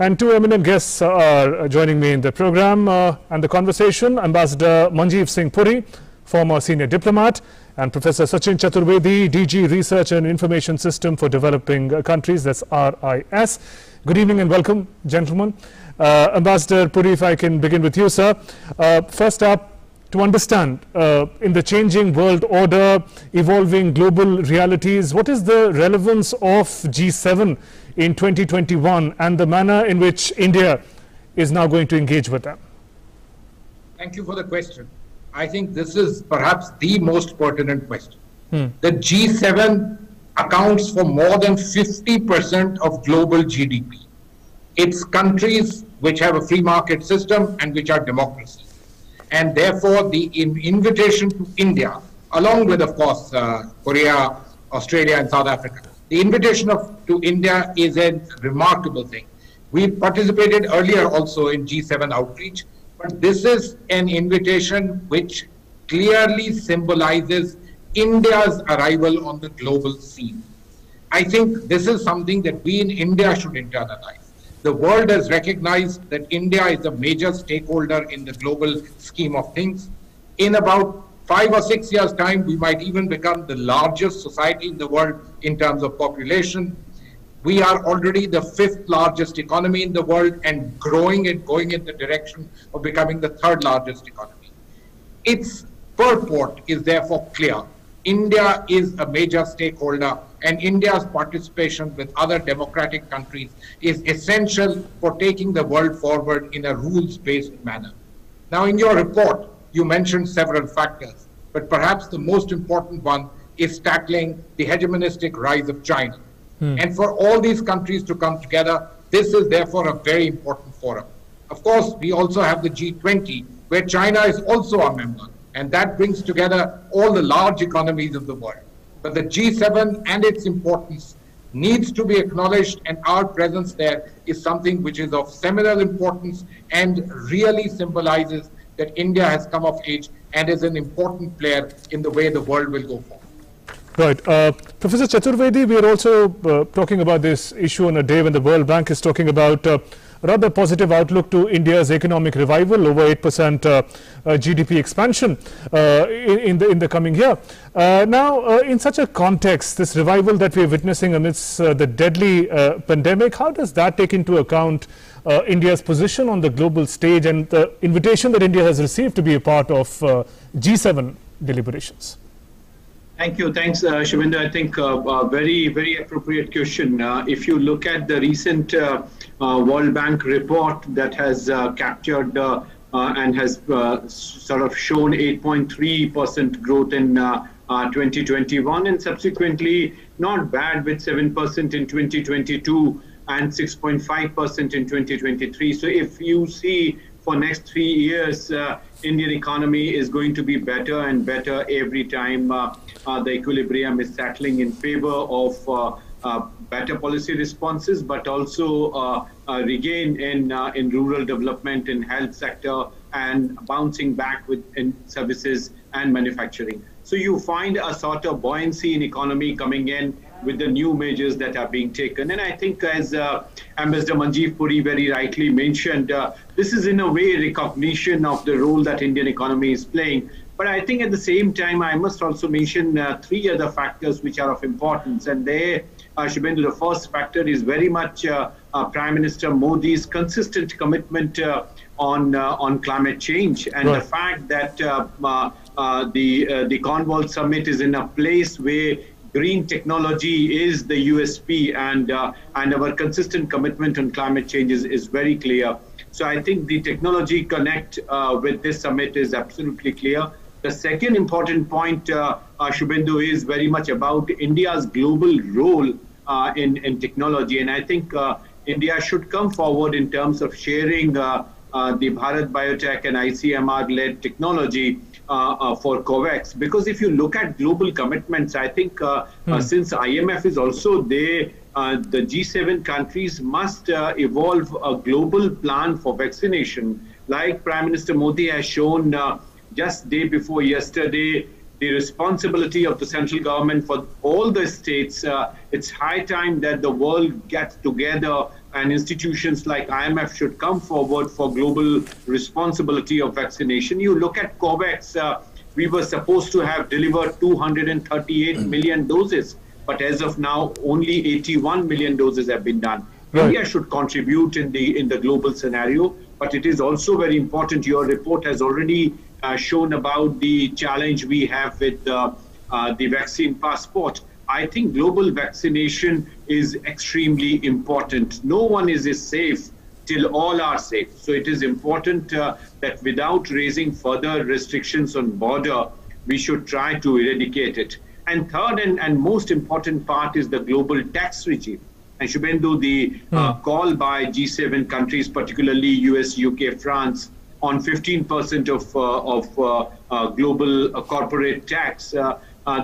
And two eminent guests are joining me in the program and the conversation. Ambassador Manjeev Singh Puri, former senior diplomat, and Professor Sachin Chaturvedi, DG Research and Information System for Developing Countries, that's RIS. Good evening and welcome, gentlemen. Ambassador Puri, if I can begin with you, sir. First up, to understand, in the changing world order, evolving global realities, what is the relevance of G7 in 2021 and the manner in which India is now going to engage with them? Thank you for the question. I think this is perhaps the most pertinent question. The G7 accounts for more than 50% of global GDP. It's countries which have a free market system and which are democracies. And therefore, the invitation to India, along with, of course, Korea, Australia, and South Africa, the invitation to India is a remarkable thing. We participated earlier also in G7 outreach, but this is an invitation which clearly symbolizes India's arrival on the global scene. I think this is something that we in India should internalize. The world has recognized that India is a major stakeholder in the global scheme of things. In about 5 or 6 years' time, we might even become the largest society in the world in terms of population. We are already the 5th largest economy in the world and growing and going in the direction of becoming the 3rd largest economy. Its purport is therefore clear. India is a major stakeholder, and India's participation with other democratic countries is essential for taking the world forward in a rules-based manner. Now, in your report, you mentioned several factors, but perhaps the most important one is tackling the hegemonistic rise of China. And for all these countries to come together, this is therefore a very important forum. Of course, we also have the G20, where China is also a member, and that brings together all the large economies of the world. But the G7 and its importance needs to be acknowledged, and our presence there is something which is of seminal importance and really symbolizes that India has come of age and is an important player in the way the world will go forward. Right. Professor Chaturvedi, we are also talking about this issue on a day when the World Bank is talking about rather positive outlook to India's economic revival, over 8% GDP expansion in the coming year. Now, in such a context, this revival that we are witnessing amidst the deadly pandemic, how does that take into account India's position on the global stage and the invitation that India has received to be a part of G7 deliberations? Thank you. Thanks, Shivendra. I think a very, very appropriate question. If you look at the recent World Bank report that has captured and has sort of shown 8.3% growth in 2021 and subsequently not bad with 7% in 2022 and 6.5% in 2023. So if you see for next 3 years, Indian economy is going to be better and better every time the equilibrium is settling in favor of better policy responses, but also regain in rural development, in health sector, and bouncing back in services and manufacturing. So you find a sort of buoyancy in economy coming in with the new measures that are being taken. And I think, as Ambassador Manjeev Puri very rightly mentioned, this is in a way recognition of the role that Indian economy is playing. But I think at the same time, I must also mention 3 other factors which are of importance. And there, Shubhendu, the first factor is very much Prime Minister Modi's consistent commitment on climate change, and the fact that the Cornwall Summit is in a place where green technology is the USP, and our consistent commitment on climate change is very clear. So I think the technology connect with this summit is absolutely clear. The second important point, Shubhendu, is very much about India's global role in technology. And I think India should come forward in terms of sharing the Bharat Biotech and ICMR-led technology for COVAX. Because if you look at global commitments, I think since IMF is also there, the G7 countries must evolve a global plan for vaccination. Like Prime Minister Modi has shown just day before yesterday, the responsibility of the central government for all the states. It's high time that the world gets together and institutions like IMF should come forward for global responsibility of vaccination. You look at COVAX, we were supposed to have delivered 238 million doses, but as of now, only 81 million doses have been done. Right. India should contribute in the global scenario, but it is also very important. Your report has already shown about the challenge we have with the vaccine passport. I think global vaccination is extremely important. No one is safe till all are safe. So it is important that without raising further restrictions on border, we should try to eradicate it. And third and most important part is the global tax regime. And Shubhendu, the call by G7 countries, particularly US, UK, France, on 15% of global corporate tax,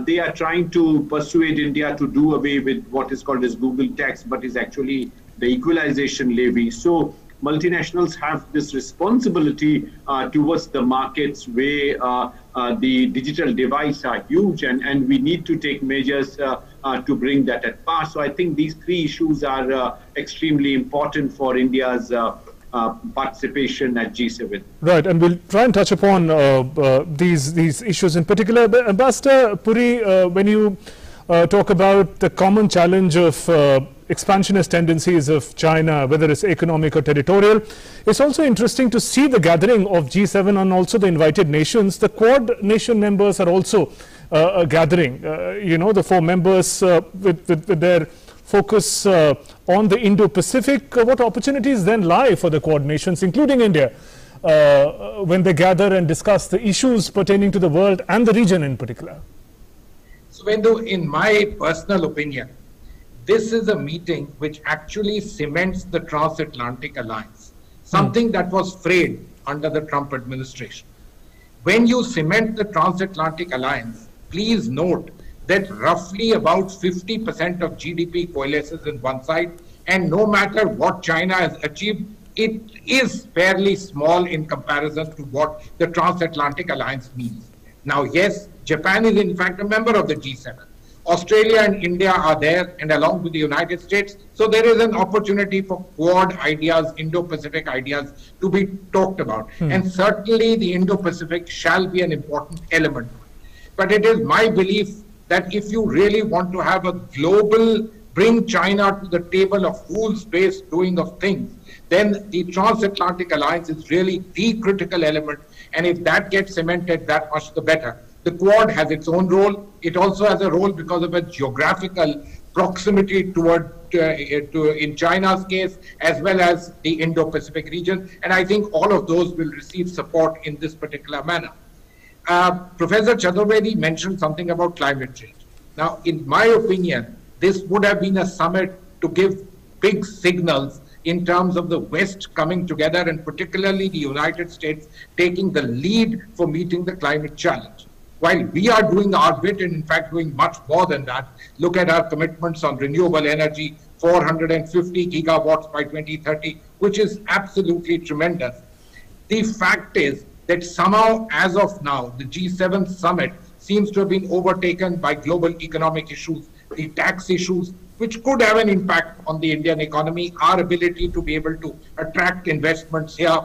they are trying to persuade India to do away with what is called as Google tax, but is actually the equalization levy. So multinationals have this responsibility towards the markets where the digital divides are huge, and we need to take measures to bring that at pass. So I think these three issues are extremely important for India's participation at G7. Right, and we'll try and touch upon these issues in particular. Ambassador Puri, when you talk about the common challenge of expansionist tendencies of China, whether it's economic or territorial, it's also interesting to see the gathering of G7 and also the invited nations. The Quad nation members are also gathering, the 4 members with their focus on the Indo-Pacific. What opportunities then lie for the Quad nations, including India, when they gather and discuss the issues pertaining to the world and the region in particular? So, in my personal opinion, this is a meeting which actually cements the transatlantic alliance, something that was frayed under the Trump administration. When you cement the transatlantic alliance, please note that roughly about 50% of GDP coalesces in one side, and no matter what China has achieved, it is fairly small in comparison to what the transatlantic alliance means. Now, yes, Japan is in fact a member of the G7. Australia and India are there, and along with the United States. So there is an opportunity for Quad ideas, Indo-Pacific ideas to be talked about. And certainly the Indo-Pacific shall be an important element. But it is my belief that if you really want to have a global, bring China to the table of rules-based doing of things, then the transatlantic alliance is really the critical element. And if that gets cemented, that much the better. The Quad has its own role. It also has a role because of its geographical proximity in China's case, as well as the Indo-Pacific region. And I think all of those will receive support in this particular manner. Professor Chaturvedi mentioned something about climate change. Now, in my opinion, this would have been a summit to give big signals in terms of the West coming together, and particularly the United States taking the lead for meeting the climate challenge. While we are doing our bit, and in fact doing much more than that, look at our commitments on renewable energy, 450 gigawatts by 2030, which is absolutely tremendous. The fact is that somehow, as of now, the G7 summit seems to have been overtaken by global economic issues, the tax issues, which could have an impact on the Indian economy, our ability to be able to attract investments here,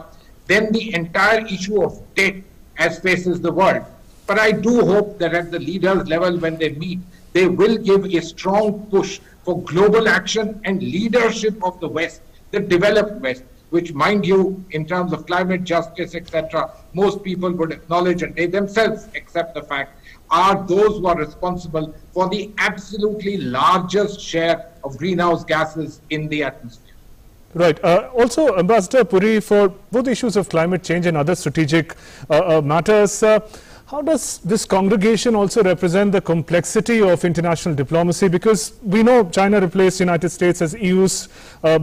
then the entire issue of debt as faces the world. But I do hope that at the leaders level, when they meet, they will give a strong push for global action and leadership of the West, the developed West, which, mind you, in terms of climate justice, etc., most people would acknowledge, and they themselves accept the fact, are those who are responsible for the absolutely largest share of greenhouse gases in the atmosphere. Right. Also, Ambassador Puri, for both issues of climate change and other strategic matters, how does this congregation also represent the complexity of international diplomacy? Because we know China replaced the United States as EU's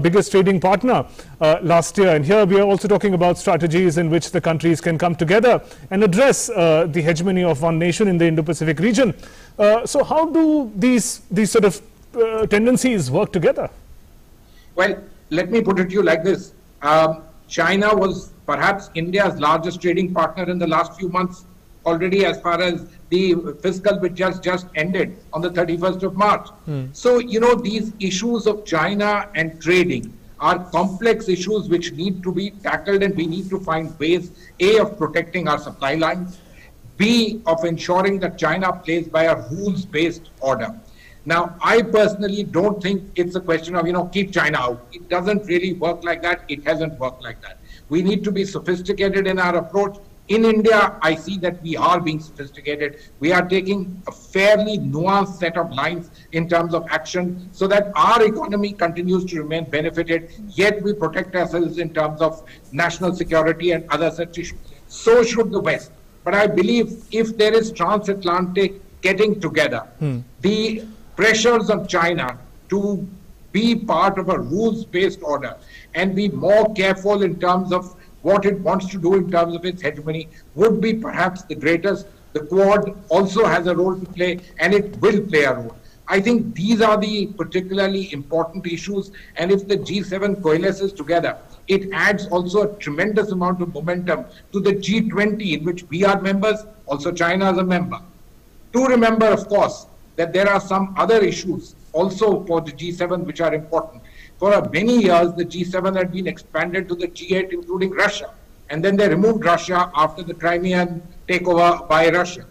biggest trading partner last year. And here we are also talking about strategies in which the countries can come together and address the hegemony of one nation in the Indo-Pacific region. So how do these sort of tendencies work together? Well, let me put it to you like this. China was perhaps India's largest trading partner in the last few months, already as far as the fiscal which just ended on the 31st of March. So, you know, these issues of China and trading are complex issues which need to be tackled, and we need to find ways, A, of protecting our supply lines, B, of ensuring that China plays by a rules-based order. Now, I personally don't think it's a question of, keep China out. It doesn't really work like that. It hasn't worked like that. We need to be sophisticated in our approach. In India, I see that we are being sophisticated. We are taking a fairly nuanced set of lines in terms of action so that our economy continues to remain benefited, yet we protect ourselves in terms of national security and other such issues. So should the West. But I believe if there is transatlantic getting together, the pressures of China to be part of a rules-based order and be more careful in terms of what it wants to do in terms of its hegemony would be perhaps the greatest. The Quad also has a role to play, and it will play a role. I think these are the particularly important issues, and if the G7 coalesces together, it adds also a tremendous amount of momentum to the G20, in which we are members, also China is a member. Do remember, of course, that there are some other issues also for the G7 which are important. For many years, the G7 had been expanded to the G8, including Russia. And then they removed Russia after the Crimean takeover by Russia.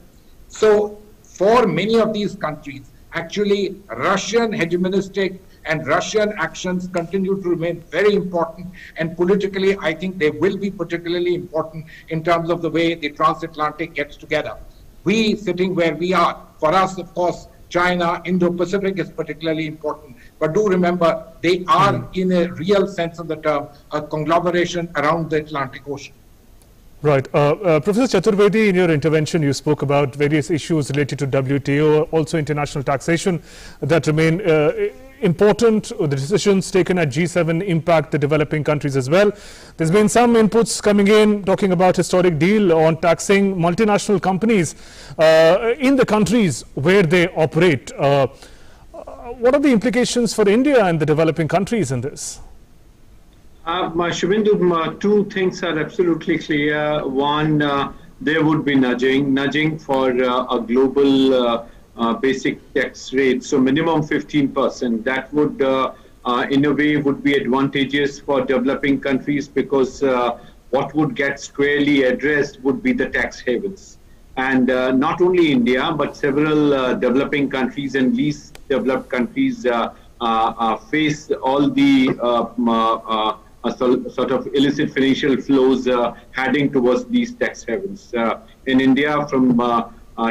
So for many of these countries, actually Russian hegemonistic and Russian actions continue to remain very important. And politically, I think they will be particularly important in terms of the way the transatlantic gets together. We sitting where we are, for us, of course, China, Indo-Pacific is particularly important. But do remember, they are, in a real sense of the term, a conglomeration around the Atlantic Ocean. Right. Professor Chaturvedi, in your intervention, you spoke about various issues related to WTO, also international taxation that remain important. The decisions taken at G7 impact the developing countries as well. There's been some inputs coming in talking about historic deal on taxing multinational companies in the countries where they operate. What are the implications for India and the developing countries in this? Shubhendu, two things are absolutely clear. One, there would be nudging for a global basic tax rate, so minimum 15%. That would, in a way, would be advantageous for developing countries because what would get squarely addressed would be the tax havens. And not only India, but several developing countries and least developed countries face all the sort of illicit financial flows heading towards these tax havens. In India, from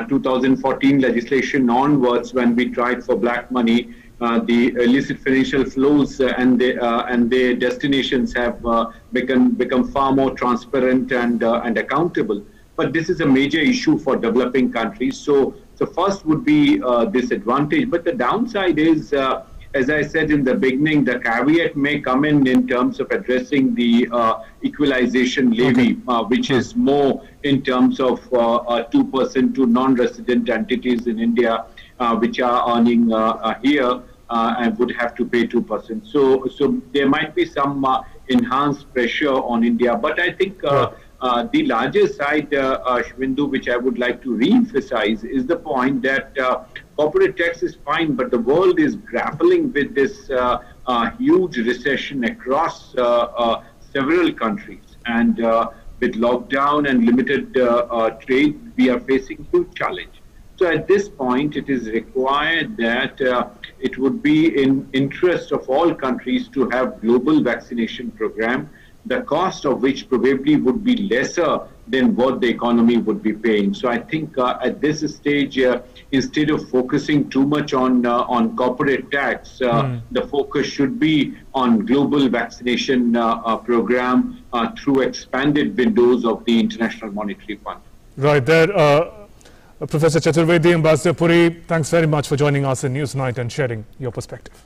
2014 legislation onwards, when we tried for black money, the illicit financial flows and their destinations have become far more transparent and accountable. But this is a major issue for developing countries. So first would be this advantage. But the downside is, as I said in the beginning, the caveat may come in terms of addressing the equalization levy, which is more in terms of 2% to non-resident entities in India, which are earning here and would have to pay 2%. So there might be some enhanced pressure on India. But I think the larger side, Shubhendu, which I would like to re-emphasize, is the point that corporate tax is fine, but the world is grappling with this huge recession across several countries. And with lockdown and limited trade, we are facing huge challenge. So at this point, it is required that it would be in interest of all countries to have global vaccination program, the cost of which probably would be lesser than what the economy would be paying. So I think at this stage, instead of focusing too much on corporate tax, the focus should be on global vaccination program through expanded windows of the International Monetary Fund. Right there. Professor Chaturvedi, Ambassador Puri, thanks very much for joining us in Newsnight and sharing your perspective.